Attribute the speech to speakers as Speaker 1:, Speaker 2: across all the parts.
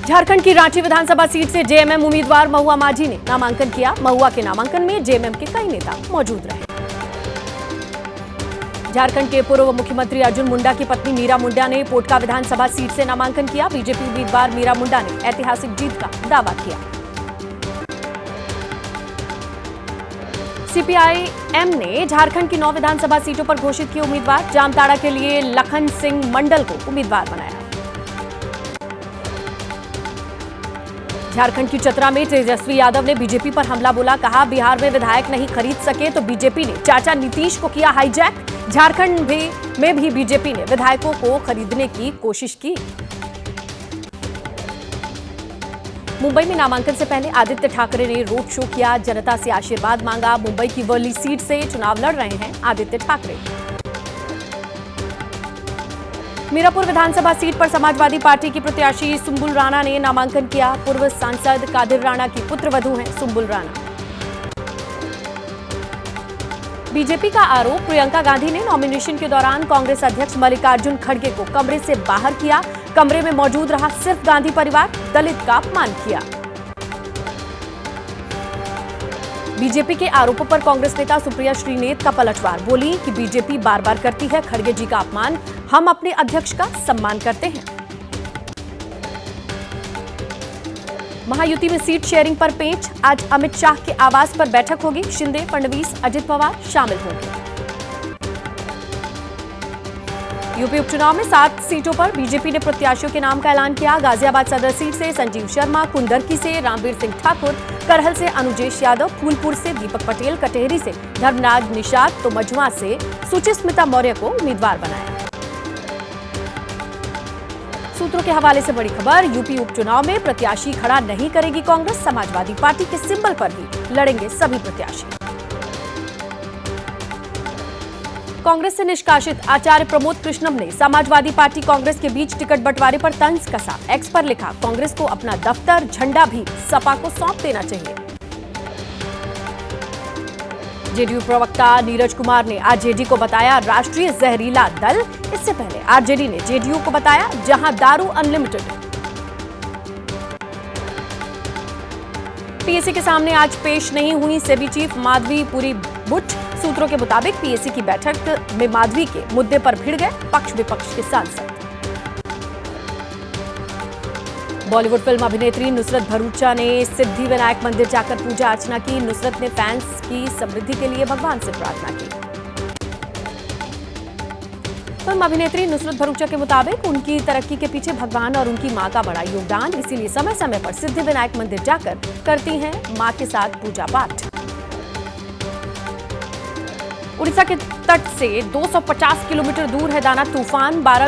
Speaker 1: झारखंड की रांची विधानसभा सीट से जेएमएम उम्मीदवार महुआ माझी ने नामांकन किया। महुआ के नामांकन में जेएमएम के कई नेता मौजूद रहे। झारखंड के पूर्व मुख्यमंत्री अर्जुन मुंडा की पत्नी मीरा मुंडा ने पोटका विधानसभा सीट से नामांकन किया। बीजेपी उम्मीदवार मीरा मुंडा ने ऐतिहासिक जीत का दावा किया। सीपीआई-एम ने झारखंड की 9 विधानसभा सीटों पर घोषित किए उम्मीदवार। जामताड़ा के लिए लखन सिंह मंडल को उम्मीदवार बनाया। झारखंड की चतरा में तेजस्वी यादव ने बीजेपी पर हमला बोला। कहा, बिहार में विधायक नहीं खरीद सके तो बीजेपी ने चाचा नीतीश को किया हाईजैक। झारखंड में भी बीजेपी ने विधायकों को खरीदने की कोशिश की। मुंबई में नामांकन से पहले आदित्य ठाकरे ने रोड शो किया, जनता से आशीर्वाद मांगा। मुंबई की वर्ली सीट से चुनाव लड़ रहे हैं आदित्य ठाकरे। मीरापुर विधानसभा सीट पर समाजवादी पार्टी की प्रत्याशी सुंबुल राणा ने नामांकन किया। पूर्व सांसद कादिर राणा की पुत्रवधू हैं सुंबुल राणा। बीजेपी का आरोप, प्रियंका गांधी ने नॉमिनेशन के दौरान कांग्रेस अध्यक्ष मल्लिकार्जुन खड़गे को कमरे से बाहर किया। कमरे में मौजूद रहा सिर्फ गांधी परिवार, दलित का अपमान किया। बीजेपी के आरोपों पर कांग्रेस नेता सुप्रिया श्रीनेत का पलटवार, बोली कि बीजेपी बार बार करती है खड़गे जी का अपमान, हम अपने अध्यक्ष का सम्मान करते हैं। महायुति में सीट शेयरिंग पर पेंच, आज अमित शाह के आवास पर बैठक होगी। शिंदे, फडणवीस, अजित पवार शामिल होंगे। यूपी उपचुनाव में 7 सीटों पर बीजेपी ने प्रत्याशियों के नाम का ऐलान किया। गाजियाबाद सदर सीट से संजीव शर्मा, कुंदरकी से रामवीर सिंह ठाकुर, करहल से अनुजेश यादव, फूलपुर से दीपक पटेल, कटेहरी से धर्मराज निषाद तो मझुआ से सुचिस्मिता मौर्य को उम्मीदवार बनाया। सूत्रों के हवाले से बड़ी खबर, यूपी उपचुनाव में प्रत्याशी खड़ा नहीं करेगी कांग्रेस। समाजवादी पार्टी के सिंबल पर ही लड़ेंगे सभी प्रत्याशी। कांग्रेस से निष्कासित आचार्य प्रमोद कृष्णम ने समाजवादी पार्टी कांग्रेस के बीच टिकट बंटवारे पर तंज कसा। एक्स पर लिखा, कांग्रेस को अपना दफ्तर झंडा भी सपा को सौंप देना चाहिए। जेडीयू प्रवक्ता नीरज कुमार ने आरजेडी को बताया राष्ट्रीय जहरीला दल। इससे पहले आरजेडी ने जेडीयू को बताया जहां दारू अनलिमिटेड। पीएससी के सामने आज पेश नहीं हुई सेबी चीफ माधवी पुरी बुट। सूत्रों के मुताबिक पीएससी की बैठक में माधवी के मुद्दे पर भिड़ गए पक्ष विपक्ष के सांसद। बॉलीवुड फिल्म अभिनेत्री नुसरत भरूचा ने सिद्धि विनायक मंदिर जाकर पूजा अर्चना की। नुसरत ने फैंस की समृद्धि के लिए भगवान से प्रार्थना की। फिल्म अभिनेत्री नुसरत भरूचा के मुताबिक उनकी तरक्की के पीछे भगवान और उनकी मां का बड़ा योगदान, इसीलिए समय समय पर सिद्धि विनायक मंदिर जाकर करती हैं मां के साथ पूजा पाठ। उड़ीसा के तट से 250 किलोमीटर दूर है दाना तूफान। 12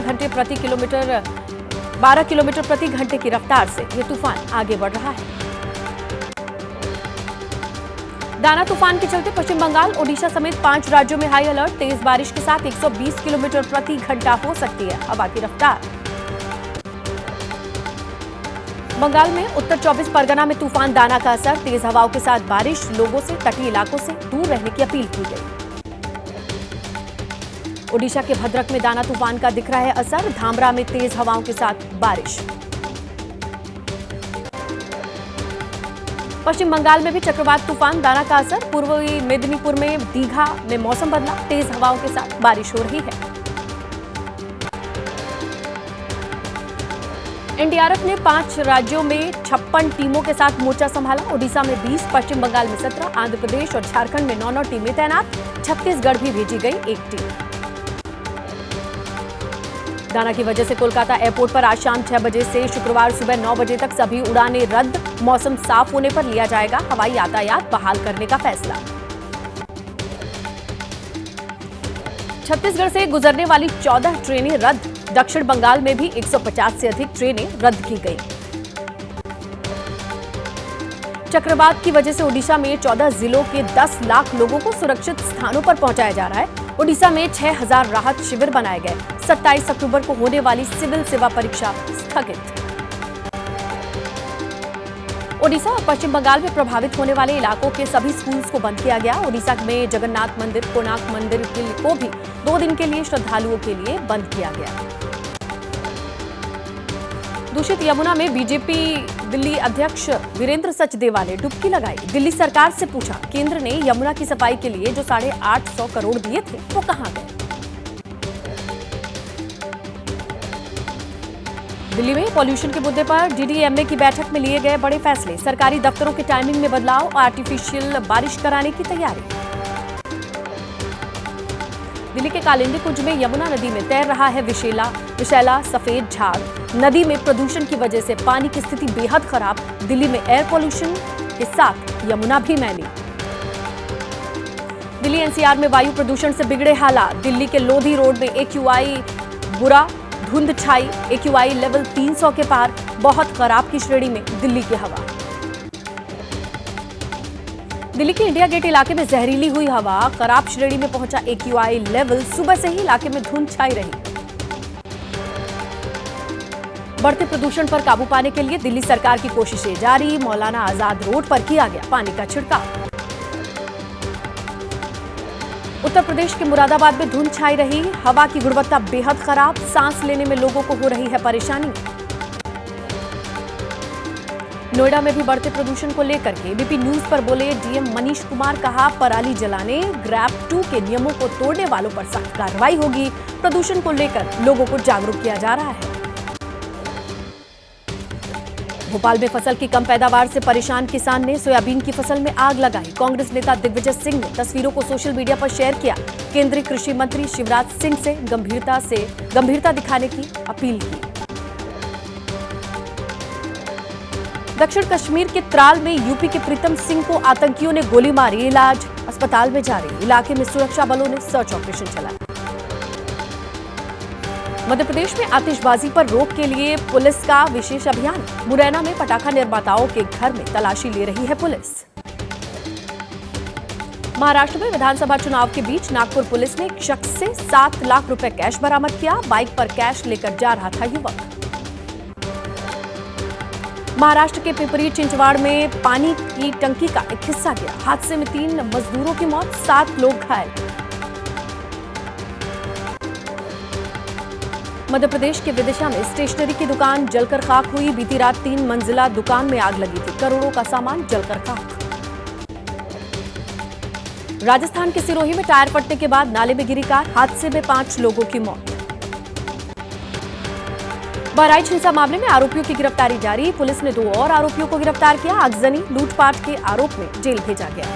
Speaker 1: किलोमीटर प्रति घंटे की रफ्तार से यह तूफान आगे बढ़ रहा है। दाना तूफान के चलते पश्चिम बंगाल, ओडिशा समेत 5 राज्यों में हाई अलर्ट। तेज बारिश के साथ 120 किलोमीटर प्रति घंटा हो सकती है हवा की रफ्तार। बंगाल में उत्तर 24 परगना में तूफान दाना का असर, तेज हवाओं के साथ बारिश, लोगों से तटीय इलाकों से दूर रहने की अपील की गई। ओडिशा के भद्रक में दाना तूफान का दिख रहा है असर, धामरा में तेज हवाओं के साथ बारिश। पश्चिम बंगाल में भी चक्रवात तूफान दाना का असर, पूर्वी मेदिनीपुर में दीघा में मौसम बदला, तेज हवाओं के साथ बारिश हो रही है। एनडीआरएफ ने 5 राज्यों में 56 टीमों के साथ मोर्चा संभाला। ओडिशा में 20, पश्चिम बंगाल में 17, आंध्र प्रदेश और झारखंड में 9 टीमें तैनात। छत्तीसगढ़ भी भेजी गई 1 टीम। दाना की वजह से कोलकाता एयरपोर्ट पर आज शाम 6 बजे से शुक्रवार सुबह 9 बजे तक सभी उड़ानें रद्द। मौसम साफ होने पर लिया जाएगा हवाई यातायात बहाल करने का फैसला। छत्तीसगढ़ से गुजरने वाली 14 ट्रेनें रद्द। दक्षिण बंगाल में भी 150 से अधिक ट्रेनें रद्द की गई। चक्रवात की वजह से ओडिशा में 14 जिलों के 10 लाख लोगों को सुरक्षित स्थानों पर पहुंचाया जा रहा है। ओडिशा में 6000 राहत शिविर बनाए गए। 27 अक्टूबर को होने वाली सिविल सेवा परीक्षा स्थगित। ओडिशा और पश्चिम बंगाल में प्रभावित होने वाले इलाकों के सभी स्कूल्स को बंद किया गया। ओडिशा में जगन्नाथ मंदिर, कोणार्क मंदिर को भी 2 दिन के लिए श्रद्धालुओं के लिए बंद किया गया। दूषित यमुना में बीजेपी दिल्ली अध्यक्ष वीरेंद्र सचदेवा ने डुबकी लगाई। दिल्ली सरकार से पूछा, केंद्र ने यमुना की सफाई के लिए जो 850 करोड़ दिए थे वो कहां गए। दिल्ली में पॉल्यूशन के मुद्दे पर डीडीएमए की बैठक में लिए गए बड़े फैसले। सरकारी दफ्तरों के टाइमिंग में बदलाव और आर्टिफिशियल बारिश कराने की तैयारी। दिल्ली के कालिंदी कुंज में यमुना नदी में तैर रहा है विशैला सफेद झाग। नदी में प्रदूषण की वजह से पानी की स्थिति बेहद खराब। दिल्ली में एयर पॉल्यूशन के साथ यमुना भी मैली। दिल्ली एनसीआर में वायु प्रदूषण से बिगड़े हालात। दिल्ली के लोधी रोड में एक्यूआई बुरा, धुंध छाई। एक्यूआई लेवल 300 के पार, बहुत खराब की श्रेणी में दिल्ली की हवा। दिल्ली के इंडिया गेट इलाके में जहरीली हुई हवा, खराब श्रेणी में पहुंचा एक्यूआई लेवल। सुबह से ही इलाके में धुंध छाई रही। बढ़ते प्रदूषण पर काबू पाने के लिए दिल्ली सरकार की कोशिशें जारी। मौलाना आजाद रोड पर किया गया पानी का छिड़काव। उत्तर प्रदेश के मुरादाबाद में धुंध छाई रही। हवा की गुणवत्ता बेहद खराब, सांस लेने में लोगों को हो रही है परेशानी। नोएडा में भी बढ़ते प्रदूषण को लेकर के एबीपी न्यूज पर बोले डीएम मनीष कुमार, कहा पराली जलाने, ग्रैब 2 के नियमों को तोड़ने वालों पर सख्त कार्रवाई होगी। प्रदूषण को लेकर लोगों को जागरूक किया जा रहा है। भोपाल में फसल की कम पैदावार से परेशान किसान ने सोयाबीन की फसल में आग लगाई। कांग्रेस नेता दिग्विजय सिंह ने तस्वीरों को सोशल मीडिया पर शेयर किया। केंद्रीय कृषि मंत्री शिवराज सिंह से गंभीरता दिखाने की अपील की। दक्षिण कश्मीर के त्राल में यूपी के प्रीतम सिंह को आतंकियों ने गोली मारी। इलाज अस्पताल में जारी। इलाके में सुरक्षा बलों ने सर्च ऑपरेशन चलाया। मध्य प्रदेश में आतिशबाजी पर रोक के लिए पुलिस का विशेष अभियान। मुरैना में पटाखा निर्माताओं के घर में तलाशी ले रही है पुलिस। महाराष्ट्र में विधानसभा चुनाव के बीच नागपुर पुलिस ने एक शख्स से 7 लाख रुपए कैश बरामद किया। बाइक पर कैश लेकर जा रहा था युवक। महाराष्ट्र के पिपरी चिंचवाड़ में पानी की टंकी का एक हिस्सा गिरा। हादसे में 3 मजदूरों की मौत, 7 लोग घायल। मध्य प्रदेश के विदिशा में स्टेशनरी की दुकान जलकर खाक हुई। बीती रात 3 मंजिला दुकान में आग लगी थी। करोड़ों का सामान जलकर खाक। राजस्थान के सिरोही में टायर फटने के बाद नाले में गिरी कार। हादसे में 5 लोगों की मौत। बहराइच हिंसा मामले में आरोपियों की गिरफ्तारी जारी। पुलिस ने 2 और आरोपियों को गिरफ्तार किया। आगजनी लूटपाट के आरोप में जेल भेजा गया।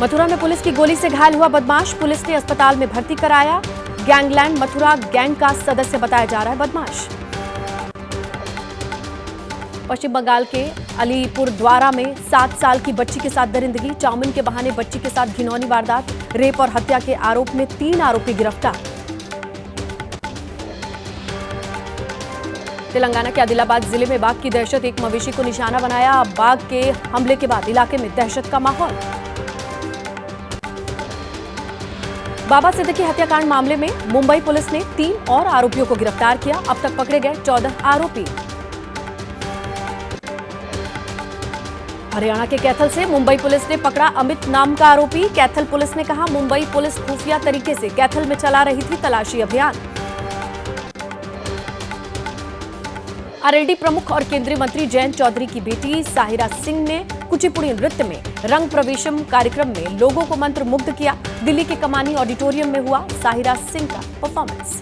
Speaker 1: मथुरा में पुलिस की गोली से घायल हुआ बदमाश। पुलिस ने अस्पताल में भर्ती कराया। गैंगलैंड मथुरा गैंग का सदस्य बताया जा रहा है बदमाश। पश्चिम बंगाल के अलीपुर द्वारा में 7 साल की बच्ची के साथ दरिंदगी। चाउमीन के बहाने बच्ची के साथ घिनौनी वारदात। रेप और हत्या के आरोप में 3 आरोपी गिरफ्तार। तेलंगाना के आदिलाबाद जिले में बाघ की दहशत। एक मवेशी को निशाना बनाया। बाघ के हमले के बाद इलाके में दहशत का माहौल। बाबा सिद्दीकी हत्याकांड मामले में मुंबई पुलिस ने 3 और आरोपियों को गिरफ्तार किया। अब तक पकड़े गए 14 आरोपी। हरियाणा के कैथल से मुंबई पुलिस ने पकड़ा अमित नाम का आरोपी। कैथल पुलिस ने कहा, मुंबई पुलिस खुफिया तरीके से कैथल में चला रही थी तलाशी अभियान। आरएलडी प्रमुख और केंद्रीय मंत्री जयंत चौधरी की बेटी साहिरा सिंह ने कुचिपुड़ी नृत्य में रंग प्रवेशम कार्यक्रम में लोगों को मंत्र मुग्ध किया। दिल्ली के कमानी ऑडिटोरियम में हुआ साहिरा सिंह का परफॉर्मेंस।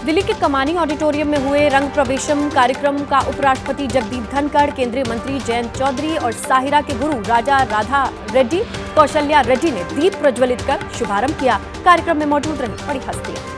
Speaker 1: दिल्ली के कमानी ऑडिटोरियम में हुए रंग प्रवेशम कार्यक्रम का उपराष्ट्रपति जगदीप धनखड़, केंद्रीय मंत्री जयंत चौधरी और साहिरा के गुरु राजा राधा रेड्डी कौशल्या रेड्डी ने दीप प्रज्वलित कर शुभारंभ किया। कार्यक्रम में मौजूद रही बड़ी हस्तियां।